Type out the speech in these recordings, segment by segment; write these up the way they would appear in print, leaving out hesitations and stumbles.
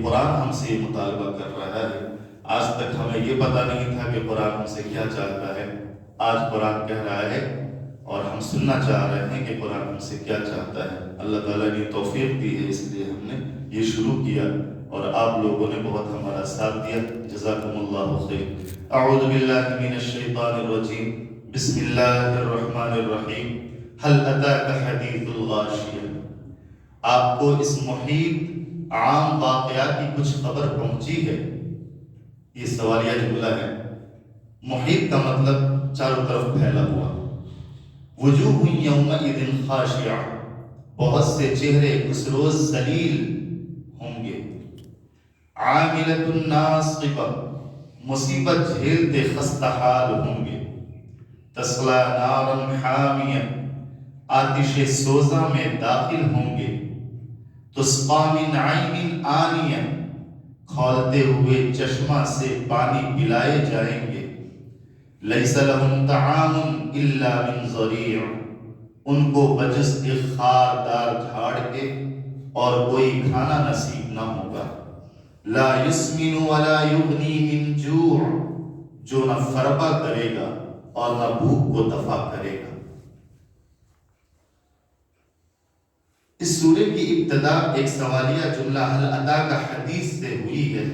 قرآن ہم سے یہ مطالبہ کر رہا ہے۔ آج تک ہمیں یہ پتہ نہیں تھا کہ قرآن ہم سے کیا چاہتا ہے، آج قرآن کہہ رہا ہے اور ہم سننا چاہ رہے ہیں کہ قرآن ہم سے کیا چاہتا ہے۔ اللہ تعالیٰ نے توفیق دی ہے، اس لیے ہم نے یہ شروع کیا اور آپ لوگوں نے بہت ہمارا ساتھ دیا، جزاکم اللہ خیر۔ اعوذ باللہ من الشیطان الرجیم، بسم اللہ الرحمن الرحیم۔ هل اتاک حدیث الغاشیہ، آپ کو اس محیط عام واقعات کی کچھ خبر پہنچی ہے؟ یہ سوالیہ جملہ ہے۔ محیط کا مطلب چاروں طرف پھیلا ہوا۔ وجوہ یومئذ خاشعہ، بہت سے چہرے اس روز ذلیل ہوں گے۔ عاملۃ ناصبہ، مصیبت جھیلتے خستہ حال ہوں گے۔ تصلی نارا حامیہ، آتش سوزاں میں داخل ہوں گے۔ تسقی من عین آنیہ، کھولتے ہوئے چشمہ سے پانی پلائے جائیں گے۔ لیس لہم طعام الا من ضریع، ان کو بجز ایک خاردار جھاڑ کے اور کوئی کھانا نصیب نہ ہوگا۔ لا یسمن ولا یغنی من جوع، جو نہ فربا کرے گا اور نہ بھوک کو دفع کرے گا۔ اس سورے کی ابتدا ایک سوالیہ جملہ هل اتاک حدیث سے ہوئی ہے۔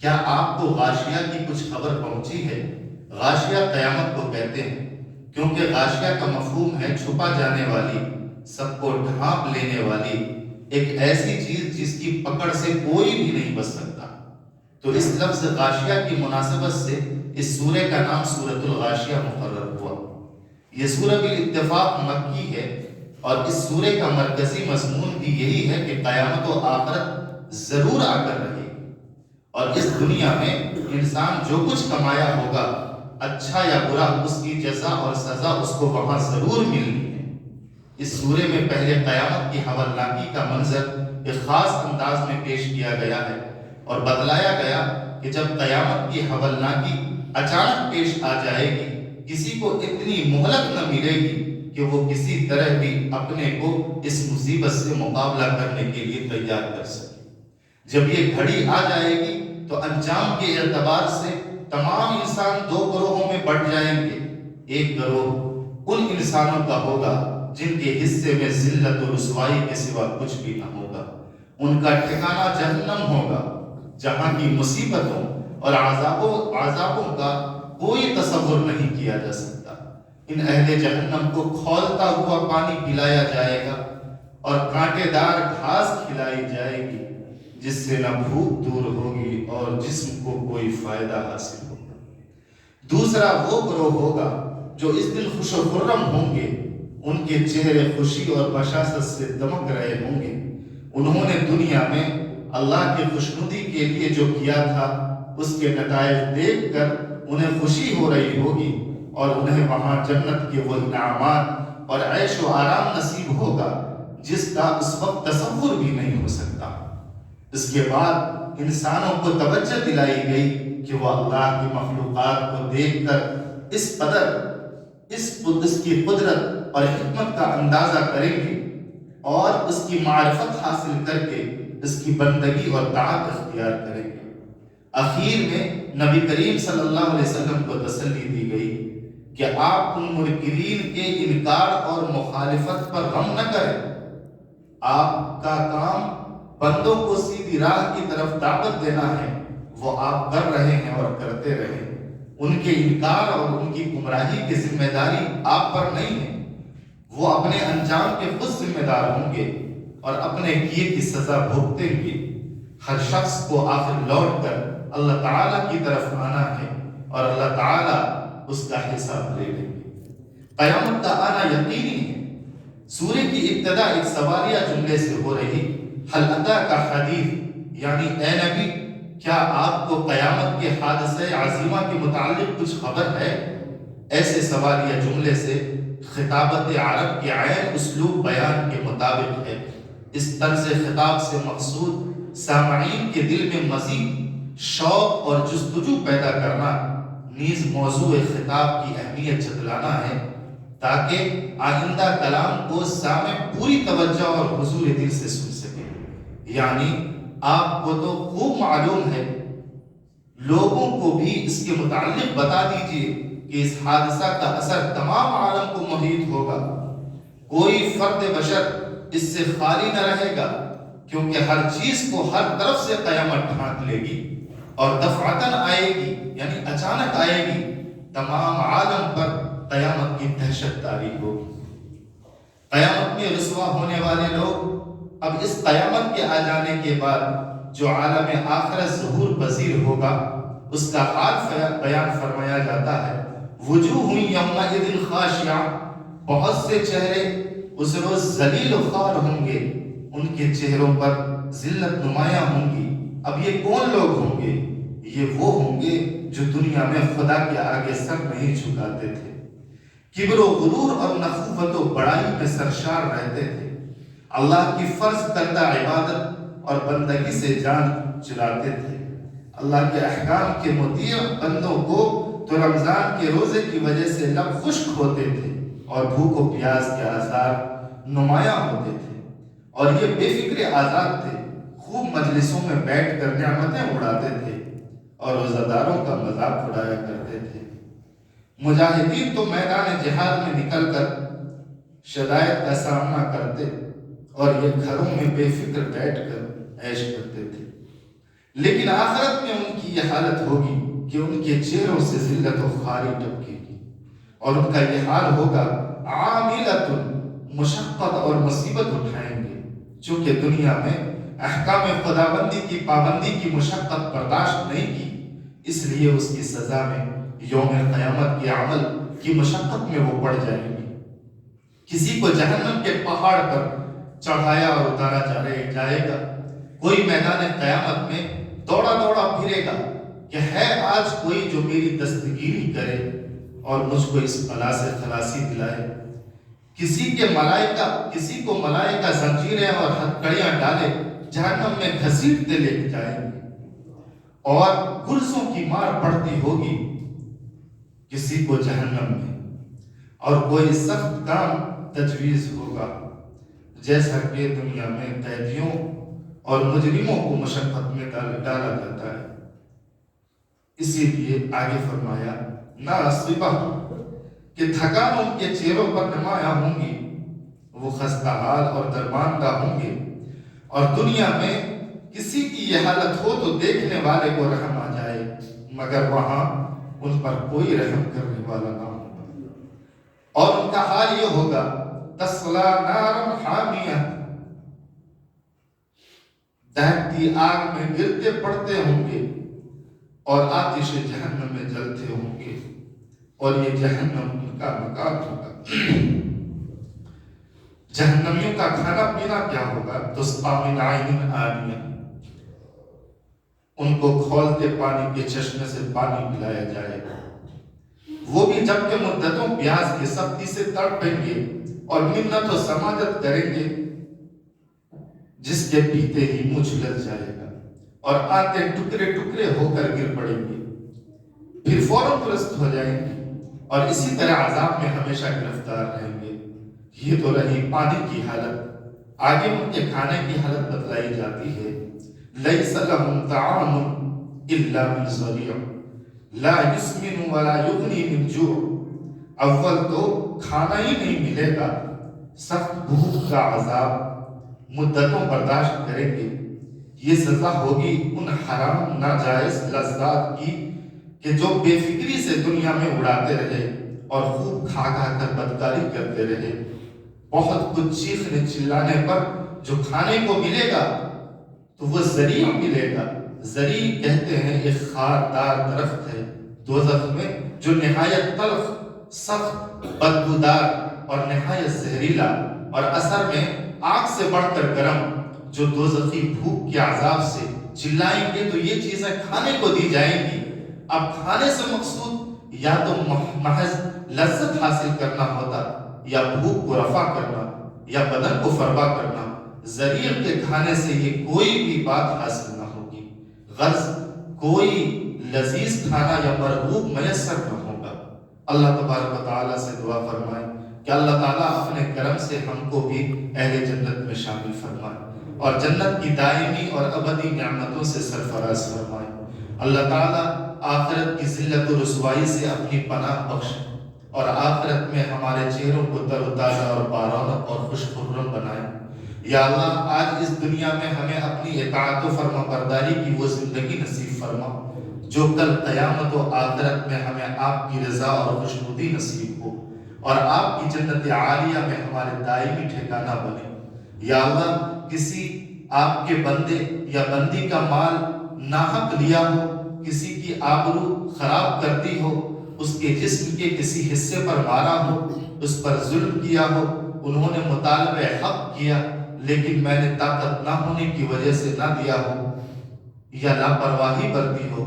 کیا آپ کو غاشیہ کی کچھ خبر پہنچی ہے؟ غاشیہ قیامت کو کہتے ہیں، کیونکہ غاشیہ کا مفہوم ہے چھپا جانے والی، سب کو ڈھانپ لینے والی، ایک ایسی چیز جس کی پکڑ سے کوئی بھی نہیں بچ سکتا۔ تو اس لفظ غاشیہ کی مناسبت سے اس سورے کا نام سورۃ الغاشیہ مقرر ہوا۔ یہ سورہ بالاتفاق مکی ہے اور اس سورے کا مرکزی مضمون بھی یہی ہے کہ قیامت و آخرت ضرور آ کر رہے گی اور اس دنیا میں انسان جو کچھ کمایا ہوگا، اچھا یا برا، اس کی جزا اور سزا اس کو وہاں ضرور ملنی ہے۔ اس سورے میں پہلے قیامت کی ہولناکی کا منظر ایک خاص انداز میں پیش کیا گیا ہے اور بتلایا گیا کہ جب قیامت کی ہولناکی اچانک پیش آ جائے گی، کسی کو اتنی مہلت نہ ملے گی کہ وہ کسی طرح بھی اپنے کو اس مصیبت سے مقابلہ کرنے کے لیے تیار کر سکے۔ جب یہ گھڑی آ جائے گی تو انجام کے اعتبار سے تمام انسان دو گروہوں میں بٹ جائیں گے۔ ایک گروہ ان انسانوں کا ہوگا جن کے حصے میں ذلت و رسوائی کے سوا کچھ بھی نہ ہوگا۔ ان کا ٹھکانہ جہنم ہوگا، جہاں کی مصیبتوں اور عذابوں کا کوئی تصور نہیں کیا جا سکتا۔ ان اہل جہنم کو کھولتا ہوا پانی پلایا جائے گا اور کانٹے دار گھاس کھلائی جائے گی، جس سے نہ بھوک دور ہوگی اور جسم کو کوئی فائدہ حاصل ہوگا۔ دوسرا وہ گروہ ہوگا جو اس دن خوش و خرم ہوں گے، ان کے چہرے خوشی اور بشاشت سے دمک رہے ہوں گے۔ انہوں نے دنیا میں اللہ کی خوشنودی کے لیے جو کیا تھا، اس کے نتائج دیکھ کر انہیں خوشی ہو رہی ہوگی اور انہیں وہاں جنت کے وہ انعامات اور عیش و آرام نصیب ہوگا جس کا اس وقت تصور بھی نہیں ہو سکتا۔ اس کے بعد انسانوں کو توجہ دلائی گئی کہ وہ اللہ کی مخلوقات کو دیکھ کر اس قدر اس کی قدرت اور حکمت کا اندازہ کریں گے اور اس کی معرفت حاصل کر کے اس کی بندگی اور طاعت اختیار کریں گے۔ اخیر میں نبی کریم صلی اللہ علیہ وسلم کو تسلی دی گئی کہ آپ ان منکرین کے انکار اور مخالفت پر غم نہ کریں۔ آپ کا کام بندوں کو سیدھی راہ کی طرف دعوت دینا ہے، وہ آپ کر رہے ہیں اور کرتے رہیں۔ ان کے انکار اور ان کی گمراہی کی ذمہ داری آپ پر نہیں ہے، وہ اپنے انجام کے خود ذمہ دار ہوں گے اور اپنے کیے کی سزا بھگتیں گے۔ ہر شخص کو آخر لوٹ کر اللہ تعالیٰ کی طرف آنا ہے اور اللہ تعالیٰ اس کا حساب لے لیں گے۔ قیامت کا آنا یقینی ہے۔ سورہ کی ابتدا ایک سوالیہ جملے سے ہو رہی، هل اتاک حدیث، یعنی اے نبی کیا آپ کو قیامت کے حادثے عظیمہ کے متعلق کچھ خبر ہے؟ ایسے سوالیہ جملے سے خطابت عرب کے عین اسلوب بیان کے مطابق ہے۔ اس طرز خطاب سے مقصود سامعین کے دل میں مزید شوق اور جستجو پیدا کرنا، نیز موضوع خطاب کی اہمیت جتلانا ہے تاکہ آئندہ کلام کو سامع پوری توجہ اور حضور دل سے سن سکے۔ یعنی آپ کو تو خوب معلوم ہے، لوگوں کو بھی اس کے متعلق بتا دیجئے کہ اس حادثہ کا اثر تمام عالم کو محیط ہوگا، کوئی فرد بشر اس سے خالی نہ رہے گا، کیونکہ ہر چیز کو ہر طرف سے قیامت ڈھانک لے گی اور دفعتاً آئے گی، یعنی اچانک آئے گی، تمام عالم پر قیامت کی دہشت طاری ہوگی۔ قیامت میں رسوا ہونے والے لوگ اب اس قیامت کے آ جانے کے بعد جو عالم آخرت ظہور پذیر ہوگا اس کا حال بیان فرمایا جاتا ہے، وجوہ یومئذ خاشعہ، بہت سے چہرے اس روز ذلیل و خوار ہوں گے، ان کے چہروں پر ذلت نمایاں ہوں گی۔ اب یہ کون لوگ ہوں گے؟ یہ وہ ہوں گے جو دنیا میں خدا کے آگے سر نہیں جھکاتے تھے، کبر و غرور اور نخوت و بڑائی میں سرشار رہتے تھے، اللہ کی فرض کردہ عبادت اور بندگی سے جان چراتے تھے، اللہ کے احکام کے مطیع بندوں کو تو رمضان کے روزے کی وجہ سے لب خشک ہوتے تھے اور بھوک و پیاس کے آثار نمایاں ہوتے تھے، اور یہ بے فکر آزاد تھے، خوب مجلسوں میں بیٹھ کر نعمتیں اڑاتے تھے اور روزہ داروں کا مذاق اڑایا کرتے تھے۔ مجاہدین تو میدان جہاد میں نکل کر شدائد کا سامنا کرتے اور یہ گھروں میں بے فکر بیٹھ کر عیش کرتے تھے، لیکن آخرت میں ان کی یہ حالت ہوگی کہ ان کے چہروں سے ذلت و خواری ٹپکے گی اور ان کا یہ حال ہوگا عاملۃ، مشقت اور مصیبت اٹھائیں گے، چونکہ دنیا میں احکام خداوندی کی پابندی کی مشقت برداشت نہیں کی، اس لیے اس کی سزا میں یوم قیامت کے عمل کی مشقت میں وہ پڑ جائیں گے۔ کسی کو جہنم کے پہاڑ پر چڑھایا اور اتارا جائے گا، کوئی میدان قیامت میں دوڑا دوڑا پھرے گا کہ ہے آج کوئی جو میری دستگیری کرے اور مجھ کو اس بلا سے خلاصی دلائے۔ کسی کو ملائکہ زنجیریں اور ہتھکڑیاں ڈالے جہنم میں گھسیٹتے لے جائیں گے اور گرزوں کی مار پڑتی ہوگی کسی کو جہنم میں، اور کوئی سخت کام تجویز ہوگا، جیسا کہ دنیا میں قیدیوں اور مجرموں کو مشقت میں ڈالا جاتا ہے۔ اسی لیے آگے فرمایا ناصبہ، کہ تھکان ان کے چہروں پر نمایاں ہوں گی، وہ خستہ حال اور درماندہ ہوں گے، اور دنیا میں کسی کی یہ حالت ہو تو دیکھنے والے کو رحم آ جائے، مگر وہاں ان پر کوئی رحم کرنے والا نہ ہوگا، اور ان کا حال یہ ہوگا تصلا نارا حامیہ، دہتی آگ میں گرتے پڑتے ہوں گے اور آتش جہنم میں جلتے ہوں گے، اور یہ جہنم ان کا مکان ہوگا۔ جہنمیوں کا کھانا پینا کیا ہوگا؟ تسقی من عین آنیہ، ان کو کھولتے پانی کے چشمے سے پانی پلایا جائے گا، وہ بھی جب کہ مدتوں پیاس کی سختی سے تڑپیں گے اور منت و سماجت کریں گے، جس کے پیتے ہی منہ جھلس جائے گا اور آتے ٹکڑے ٹکڑے ہو کر گر پڑیں گے، پھر فوراً درست ہو جائیں گے اور اسی طرح عذاب میں ہمیشہ گرفتار رہیں گے۔ یہ تو رہی پانی کی حالت، آگے ان کے کھانے کی حالت بتلائی جاتی ہے، لیس لہم طعام الا من ضریع لا یسمن ولا یغنی من جوع، اول تو کھانا ہی نہیں ملے گا، سخت بھوک کا عذاب مدتوں برداشت کریں گے۔ یہ سزا ہوگی ان حرام ناجائز لذات کی کہ جو بے فکری سے دنیا میں اڑاتے رہے اور خوب کھا کھا کر بدکاری کرتے رہے، بہت کچھ چیخنے چلانے پر جو کھانے کو ملے گا تو وہ ذریع ملے گا۔ ذریع کہتے ہیں ایک خاردار درخت ہے دوزخ میں جو نہایت تلخ، سخت، بدبودار اور نہایت زہریلا اور اثر میں آگ سے بڑھ کر گرم، جو دوزخی بھوک کے عذاب سے چلائیں گے تو یہ چیزیں کھانے کو دی جائیں گی۔ اب کھانے سے مقصود یا تو محض لذت حاصل کرنا ہوتا، یا بھوک کو رفع کرنا، یا بدن کو فربا کرنا، ذریع کے کھانے سے یہ کوئی بھی بات حاصل نہ ہوگی، غرض کوئی لذیذ کھانا یا مرغوب میسر نہ ہوگا۔ اللہ تبارک و تعالیٰ سے دعا فرمائیں کہ اللہ تعالیٰ اپنے کرم سے ہم کو بھی اہل جنت میں شامل فرمائے، اور جنت کی دائمی اور ابدی نعمتوں سے سرفراز فرمائے۔ اللہ تعالیٰ آخرت کی ذلت و رسوائی سے اپنی پناہ بخش اور آخرت میں ہمارے چہروں کو تر و تازہ اور بارونق اور خوش خرم بنائے۔ یا اللہ آج اس دنیا میں ہمیں اپنی اطاعت و فرما برداری کی وہ زندگی نصیب فرما جو کل قیامت و آخرت میں ہمیں آپ کی رضا اور خوشنودی نصیب ہو اور آپ کی جنت عالیہ میں ہمارے دائمی ٹھکانہ بنے۔ یا اللہ کسی آپ کے بندے یا بندی کا مال ناحق لیا ہو، کسی کی آبرو خراب کر دی ہو، اس کے جسم کے کسی حصے پر مارا ہو، اس پر ظلم کیا ہو، انہوں نے مطالبہ حق کیا لیکن میں نے طاقت نہ ہونے کی وجہ سے نہ دیا ہو یا لاپرواہی برتی ہو،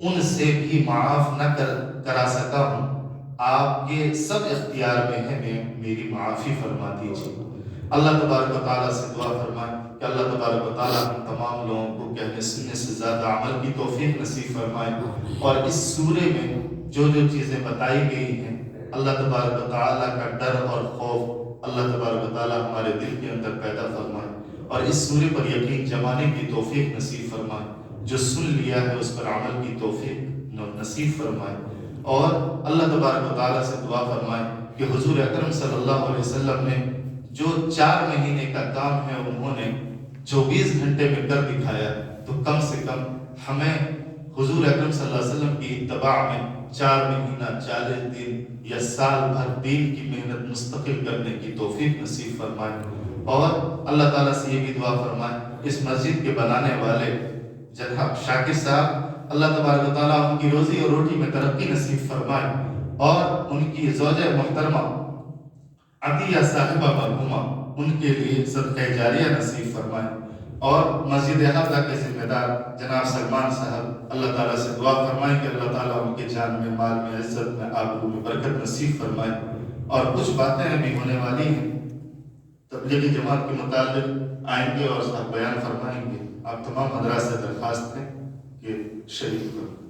ان سے بھی معاف نہ کرا سکا ہوں، آپ کے سب اختیار میں ہے، میری معافی فرما دیجیے۔ اللہ تبارک و تعالیٰ سے دعا فرمائے کہ اللہ تبارک و تعالیٰ ہم تمام لوگوں کو کہنے سننے سے زیادہ عمل کی توفیق نصیب فرمائے، اور اس سورے میں جو جو چیزیں بتائی گئی ہیں اللہ تبارک و تعالیٰ کا ڈر اور خوف اللہ تبارک و تعالیٰ ہمارے دل کے اندر پیدا فرمائے، اور اس سورے پر یقین جمانے کی توفیق نصیب فرمائے، جو سن لیا ہے اس پر عمل کی توفیق نصیب فرمائے، اور اللہ تبارک و تعالیٰ سے دعا فرمائے کہ حضور اکرم صلی اللہ علیہ وسلم نے جو 4 مہینے کا کام ہے انہوں نے 24 گھنٹے میں کر دکھایا، تو کم سے کم ہمیں حضور اکرم صلی اللہ علیہ وسلم کی اتباع میں 4 مہینہ 40 دن یا سال بھر دین کی محنت مستقل کرنے کی توفیق نصیب فرمائے، اور اللہ تعالیٰ سے یہ بھی دعا فرمائے اس مسجد کے بنانے والے جناب شاکر صاحب، اللہ تبارک و تعالیٰ ان کی روزی اور روٹی میں ترقی نصیب فرمائے، اور ان کی زوجہ محترمہ عطیہ صاحبہ مرحومہ ان کے لیے صدقہ جاریہ نصیب فرمائے، اور مسجد حفظہ کے ذمہ دار جناب سلمان صاحب اللہ تعالیٰ سے دعا فرمائے کہ اللہ تعالیٰ ان کے جان میں، مال میں، عزت میں، آبرو میں برکت نصیب فرمائے، اور کچھ باتیں ابھی ہونے والی ہیں تبلیغی جماعت کے متعلق آئیں گے اور صاحب بیان فرمائیں گے، آپ تمام حضرات سے درخواست ہے کہ شریک کریں۔